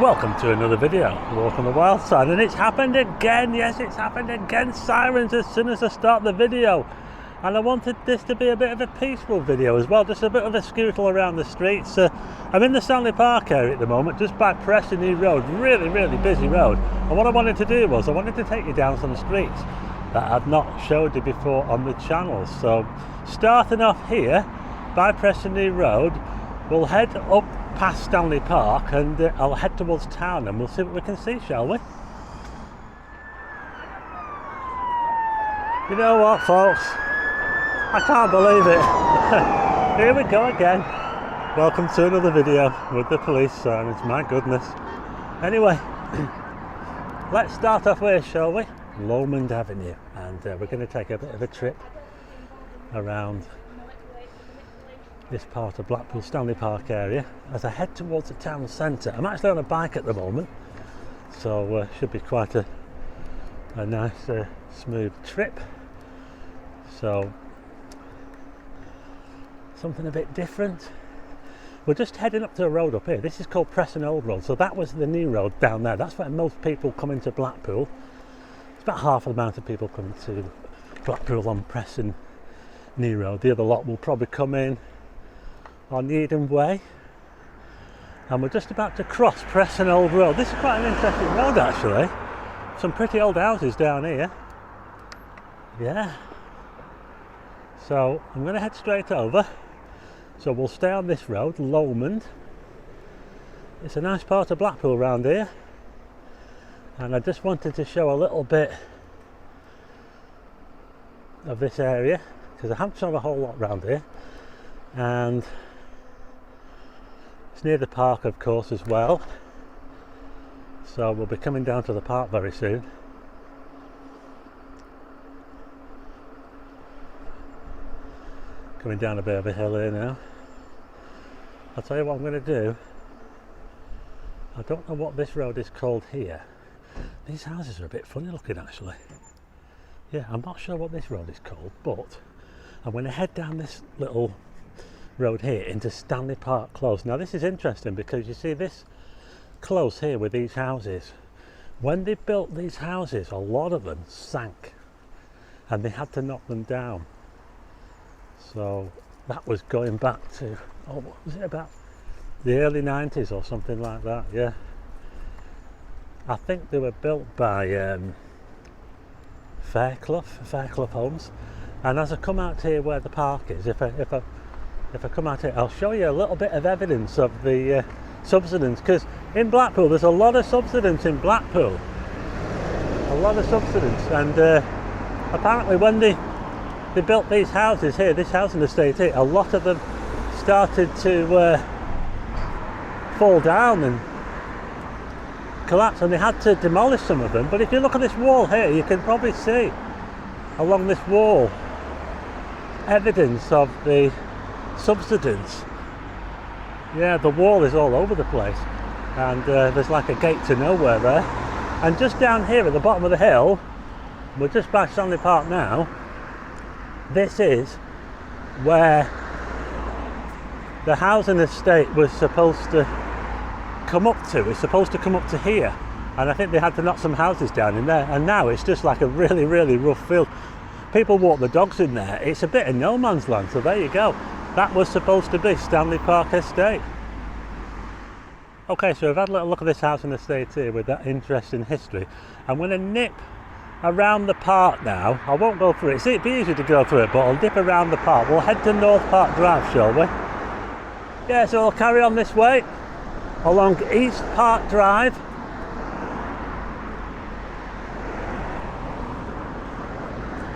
Welcome to another video, Walk on the Wild Side, and it's happened again. Yes, it's happened again. Sirens as soon as I start the video, and I wanted this to be a bit of a peaceful video as well, just a bit of a scootle around the streets. I'm in the Stanley Park area at the moment, just by Preston New Road, really busy road, and what I wanted to do was I wanted to take you down some streets that I've not showed you before on the channel. So starting off here by Preston New Road, we'll head up past Stanley Park and I'll head towards town and we'll see what we can see, shall we? You know what, folks, I can't believe it. Here we go again. Welcome to another video with the police sirens, my goodness. Anyway, let's start off with, shall we? Lomond Avenue, and we're going to take a bit of a trip around this part of Blackpool, Stanley Park area as I head towards the town centre. I'm actually on a bike at the moment, so should be quite a nice smooth trip. So something a bit different. We're just heading up to a road up here. This is called Preston Old Road, so that was the new road down there. That's where most people come into Blackpool. It's about half the amount of people come to Blackpool on Preston New Road. The other lot will probably come in on Eden Way, and we're just about to cross Preston Old Road. This is quite an interesting road actually. Some pretty old houses down here. Yeah. So I'm going to head straight over. So we'll stay on this road, Lomond. It's a nice part of Blackpool around here, and I just wanted to show a little bit of this area because I haven't shown a whole lot around here, and it's near the park of course as well, so we'll be coming down to the park very soon. Coming down a bit of a hill here now. I'll tell you what I'm going to do. I don't know what this road is called here. These houses are a bit funny looking actually. Yeah, I'm not sure what this road is called, but I'm going to head down this little road here into Stanley Park Close. Now this is interesting because you see this close here with these houses. When they built these houses, a lot of them sank and they had to knock them down. So that was going back to, oh, what was it, about the early 90s or something like that, yeah. I think they were built by Fairclough Homes. And as I come out here where the park is, if I come out here, I'll show you a little bit of evidence of the subsidence, because in Blackpool there's a lot of subsidence in Blackpool. A lot of subsidence, and apparently when they built these houses here, this housing estate here, a lot of them started to fall down and collapse, and they had to demolish some of them. But if you look at this wall here, you can probably see along this wall evidence of the subsidence. Yeah, the wall is all over the place, and there's like a gate to nowhere there. And just down here at the bottom of the hill, we're just by Stanley Park now, this is where the housing estate was supposed to come up to. It's supposed to come up to here, and I think they had to knock some houses down in there, and now it's just like a really rough field. People walk the dogs in there. It's a bit of no man's land, so there you go. That was supposed to be Stanley Park Estate. Okay, so I've had a little look at this housing estate here with that interesting history. I'm going to nip around the park now. I won't go through it. It'd be easy to go through it, but I'll dip around the park. We'll head to North Park Drive, shall we? Yeah, so I'll carry on this way along East Park Drive.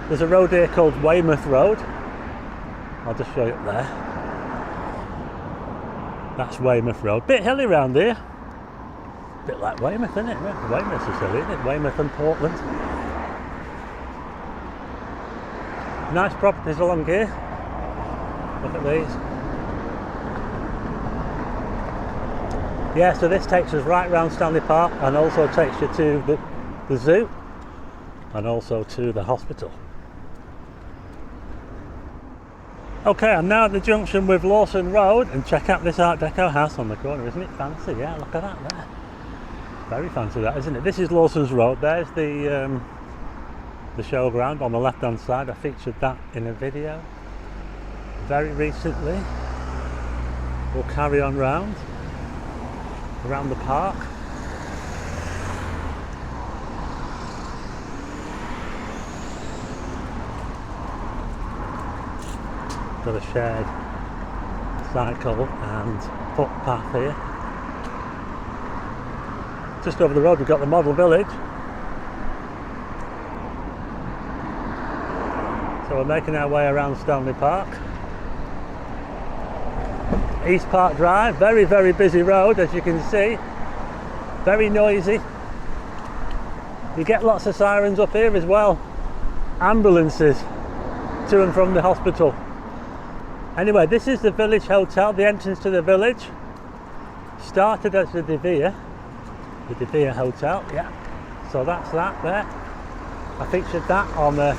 There's a road here called Weymouth Road. I'll just show you up there. That's Weymouth Road. Bit hilly round here. Bit like Weymouth, isn't it? Yeah, Weymouth is hilly, isn't it? Weymouth and Portland. Nice properties along here. Look at these. Yeah, so this takes us right round Stanley Park and also takes you to the zoo and also to the hospital. Okay, I'm now at the junction with Lawson Road, and check out this Art Deco house on the corner. Isn't it fancy? Yeah, look at that there. Very fancy that, isn't it? This is Lawson's Road. There's the showground on the left hand side. I featured that in a video very recently. We'll carry on around the park. Got a shared cycle and footpath here. Just over the road we've got the model village. So we're making our way around Stanley Park. East Park Drive, very, very busy road as you can see. Very noisy. You get lots of sirens up here as well. Ambulances to and from the hospital. Anyway, this is the village hotel, the entrance to the village. Started as the De Vere Hotel, yeah. So that's that there. I featured that on a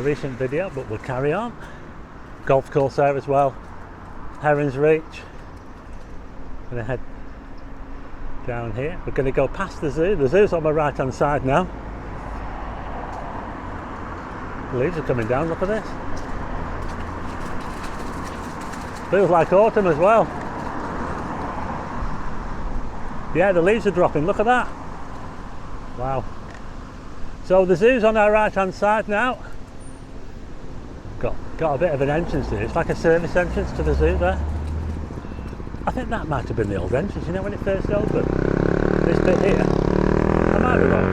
recent video, but we'll carry on. Golf course there as well. Heron's Reach. Gonna head down here. We're gonna go past the zoo. The zoo's on my right hand side now. The leaves are coming down, look at this. Feels like autumn as well. Yeah, the leaves are dropping, look at that. Wow. So the zoo's on our right hand side now. Got a bit of an entrance here. It's like a service entrance to the zoo there. I think that might have been the old entrance, you know, when it first opened. This bit here. I might be wrong.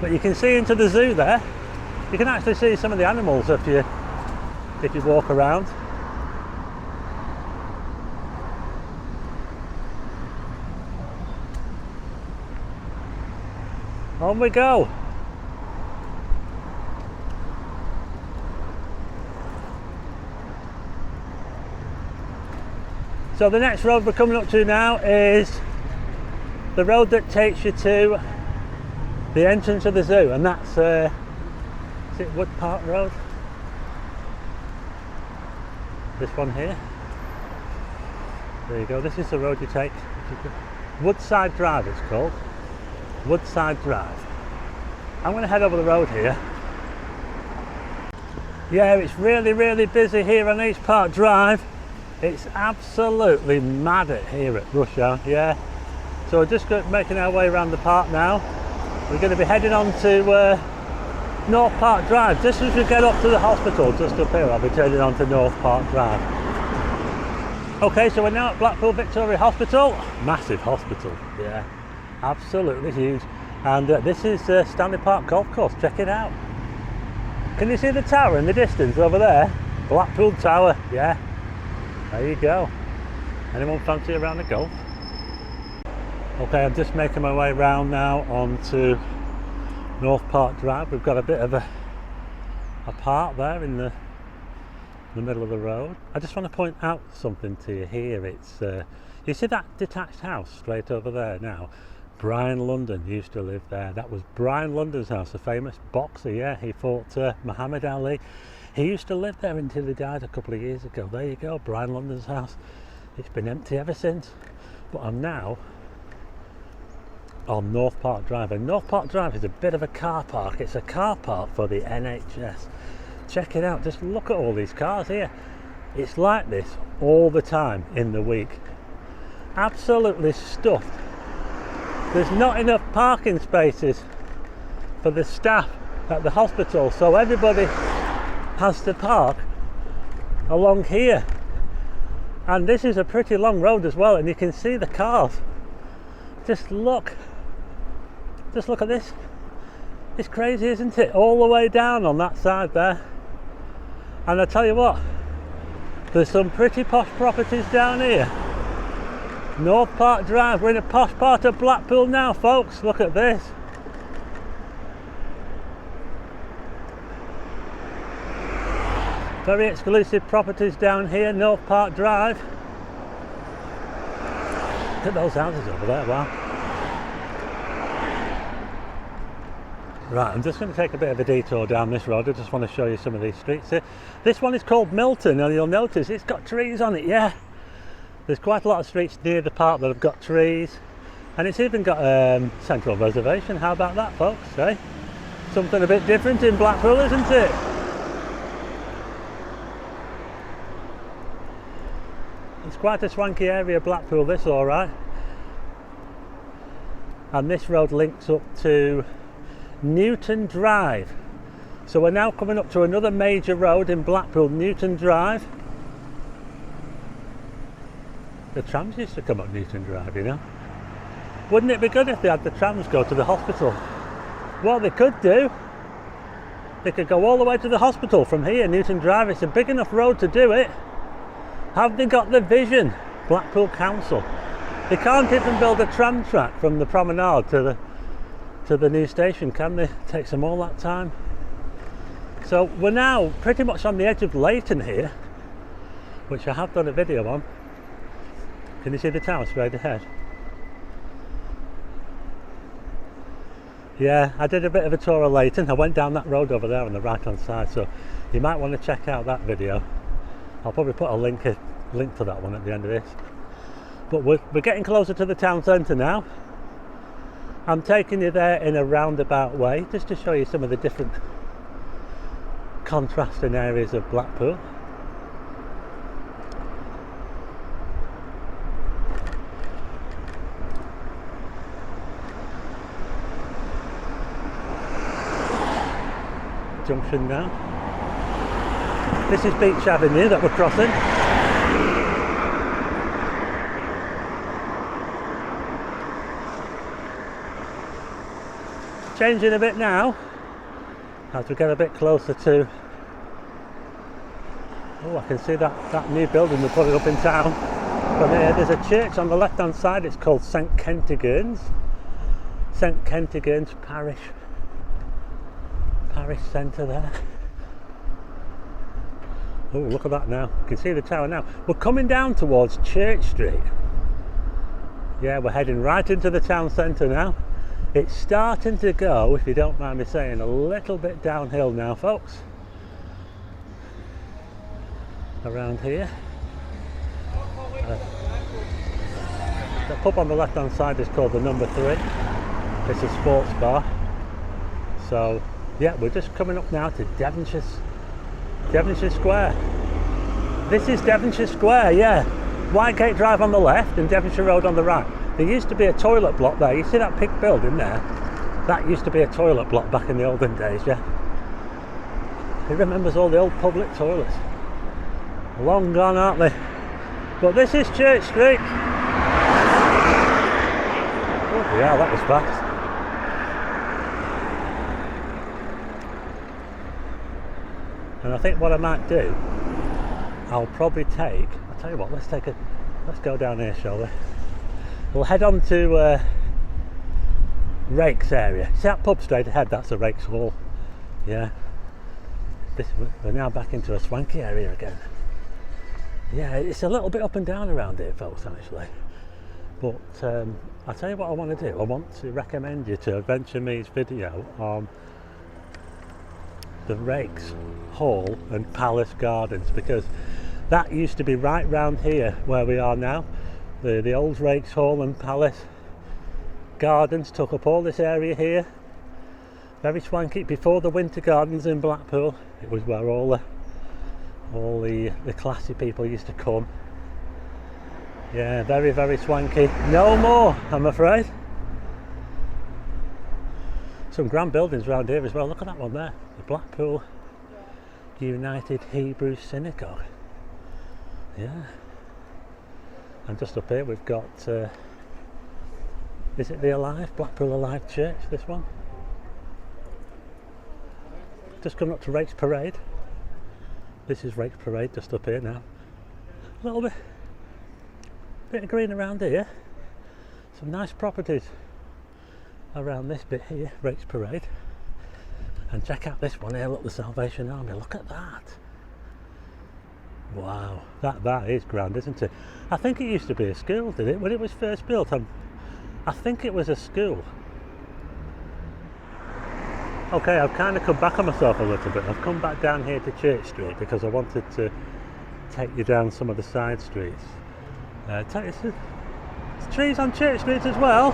But you can see into the zoo there. You can actually see some of the animals if you walk around. On we go. So the next road we're coming up to now is the road that takes you to the entrance of the zoo, and that's is it Wood Park Road? This one here. There you go, this is the road you take. Woodside Drive it's called. Woodside Drive. I'm going to head over the road here. Yeah, it's really, really busy here on East Park Drive. It's absolutely mad here at rush hour, yeah. So we're just making our way around the park now. We're going to be heading on to North Park Drive. Just as we get up to the hospital, just up here, I'll be turning on to North Park Drive. Okay, so we're now at Blackpool Victoria Hospital. Massive hospital, yeah. Absolutely huge. And this is Stanley Park Golf Course, check it out. Can you see the tower in the distance over there? Blackpool Tower, yeah. There you go. Anyone fancy a round of golf? Okay, I'm just making my way round now onto North Park Drive. We've got a bit of a park there in the middle of the road. I just want to point out something to you here. It's you see that detached house straight over there now? Brian London used to live there. That was Brian London's house, a famous boxer, yeah. He fought Muhammad Ali. He used to live there until he died a couple of years ago. There you go, Brian London's house. It's been empty ever since. But I'm now on North Park Drive, and North Park Drive is a bit of a car park. It's a car park for the NHS. Check it out, just look at all these cars here. It's like this all the time in the week. Absolutely stuffed. There's not enough parking spaces for the staff at the hospital, so everybody has to park along here. And this is a pretty long road as well, and you can see the cars. Just look at this. It's crazy, isn't it? All the way down on that side there. And I tell you what, there's some pretty posh properties down here. North Park Drive, we're in a posh part of Blackpool now, folks. Look at this. Very exclusive properties down here, North Park Drive. Look at those houses over there, wow. Right, I'm just going to take a bit of a detour down this road. I just want to show you some of these streets here. This one is called Milton, and you'll notice it's got trees on it, yeah. There's quite a lot of streets near the park that have got trees, and it's even got central reservation. How about that, folks? Eh? Something a bit different in Blackpool, isn't it? It's quite a swanky area, Blackpool, this, alright. And this road links up to Newton Drive. So we're now coming up to another major road in Blackpool, Newton Drive. The trams used to come up Newton Drive, you know. Wouldn't it be good if they had the trams go to the hospital? What they could do, they could go all the way to the hospital from here, Newton Drive. It's a big enough road to do it. Have they got the vision? Blackpool Council. They can't even build a tram track from the promenade to the new station, can they? It takes them all that time. So we're now pretty much on the edge of Leighton here, which I have done a video on. Can you see the tower straight ahead? Yeah, I did a bit of a tour of Leighton. I went down that road over there on the right hand side, so you might want to check out that video. I'll probably put a link to that one at the end of this. But we're getting closer to the town centre now. I'm taking you there in a roundabout way, just to show you some of the different contrasting areas of Blackpool. Junction now. This is Beach Avenue that we're crossing. Changing a bit now as we get a bit closer to, oh, I can see that new building they're putting up in town. From here, there's a church on the left hand side. It's called St Kentigern's Parish Centre there. Oh, look at that now. You can see the tower now. We're coming down towards Church Street. Yeah, we're heading right into the town centre now. It's starting to go, if you don't mind me saying, a little bit downhill now, folks. Around here. The pub on the left hand side is called the Number 3. It's a sports bar. So, yeah, we're just coming up now to Devonshire Square. This is Devonshire Square, yeah. Whitegate Drive on the left and Devonshire Road on the right. There used to be a toilet block there. You see that big building there? That used to be a toilet block back in the olden days, yeah. Who remembers all the old public toilets? Long gone, aren't they? But this is Church Street. Oh yeah, that was fast. And I think what I might do, I'll probably I'll tell you what, let's go down here, shall we? We'll head on to Rakes area. See that pub straight ahead? That's the Rakes Hall. Yeah. We're now back into a swanky area again. Yeah, it's a little bit up and down around here, folks, actually. But I'll tell you what I want to do. I want to recommend you to Adventure Me's video on the Rakes Hall and Palace Gardens, because that used to be right round here where we are now. The old Rakes Hall and Palace Gardens took up all this area here. Very swanky. Before the Winter Gardens in Blackpool, it was where all the classy people used to come. Yeah, very, very swanky. No more, I'm afraid. Some grand buildings around here as well. Look at that one there, the Blackpool United Hebrew Synagogue. Yeah. And just up here we've got, is it the Alive? Blackpool Alive Church, this one. Just coming up to Rakes Parade. This is Rakes Parade just up here now. A little bit of green around here. Some nice properties around this bit here, Rakes Parade. And check out this one here, look, the Salvation Army. Look at that. Wow, that is grand, isn't it? I think it used to be a school, did it? When it was first built, I think it was a school. Okay, I've kind of come back on myself a little bit. I've come back down here to Church Street because I wanted to take you down some of the side streets. It's trees on Church Street as well.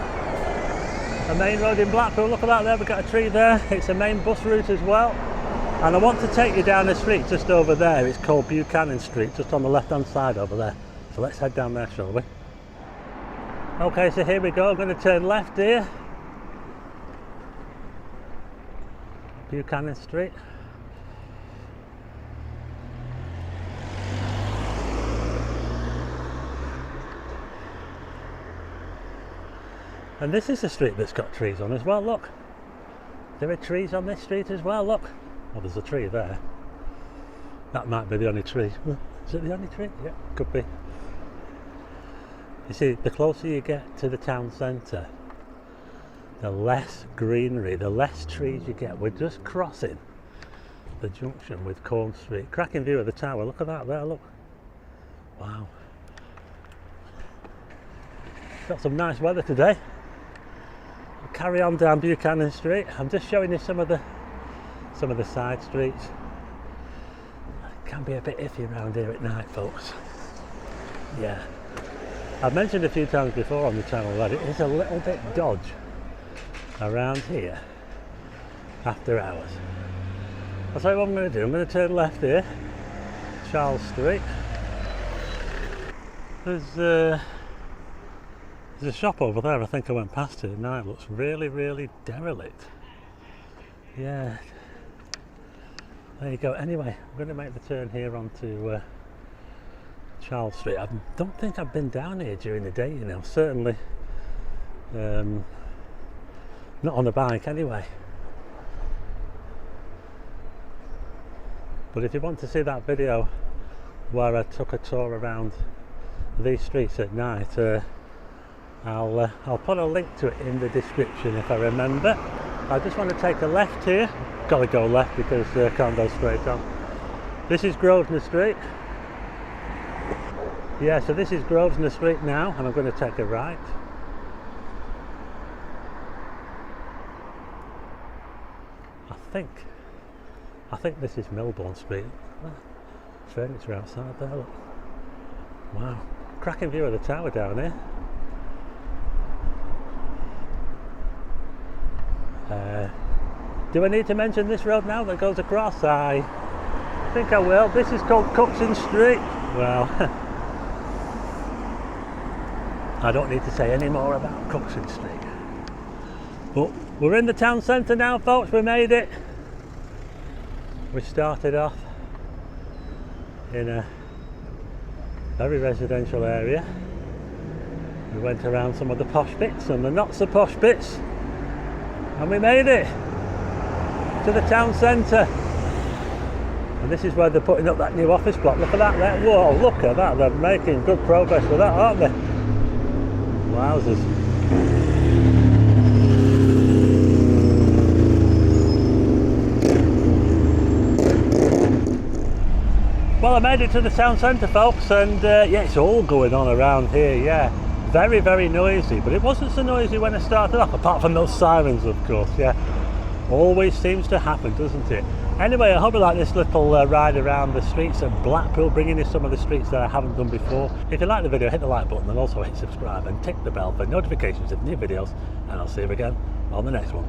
A main road in Blackpool, look at that there, we've got a tree there. It's a main bus route as well. And I want to take you down the street just over there. It's called Buchanan Street, just on the left hand side over there. So let's head down there, shall we? Okay, so here we go. I'm going to turn left here. Buchanan Street. And this is the street that's got trees on as well, look. There are trees on this street as well, look. Oh, there's a tree there. That might be the only tree. Is it the only tree? Yeah, could be. You see, the closer you get to the town centre, the less greenery, the less trees you get. We're just crossing the junction with Corn Street. Cracking view of the tower, look at that there, look. Wow. Got some nice weather today. We'll carry on down Buchanan Street. I'm just showing you some of the side streets. It can be a bit iffy around here at night, folks. Yeah. I've mentioned a few times before on the channel that it is a little bit dodgy around here after hours. I'll tell you what I'm going to do. I'm going to turn left here, Charles Street. There's a shop over there. I think I went past it at night. It looks really, really derelict. Yeah. There you go. Anyway, I'm going to make the turn here onto Charles Street. I don't think I've been down here during the day, you know. Certainly not on a bike anyway. But if you want to see that video where I took a tour around these streets at night, I'll put a link to it in the description if I remember. I just want to take a left here. Got to go left because I can't go straight on. This is Grosvenor Street. Yeah, so this is Grosvenor Street now, and I'm going to take a right. I think this is Milbourne Street. Furniture outside there, look. Wow, cracking view of the tower down here. Do I need to mention this road now that goes across? I think I will. This is called Cookson Street. Well, I don't need to say any more about Cookson Street. But we're in the town centre now, folks. We made it. We started off in a very residential area. We went around some of the posh bits and the not so posh bits, and we made it to the town centre. And this is where they're putting up that new office block. Look at that there. Whoa, look at that. They're making good progress with that, aren't they? Wowzers. Well, I made it to the town centre, folks, and yeah, it's all going on around here, yeah. Very, very noisy, but it wasn't so noisy when I started off, apart from those sirens, of course, yeah. Always seems to happen, doesn't it? Anyway, I hope you like this little ride around the streets of Blackpool, bringing you some of the streets that I haven't done before. If you like the video, hit the like button and also hit subscribe and tick the bell for notifications of new videos, and I'll see you again on the next one.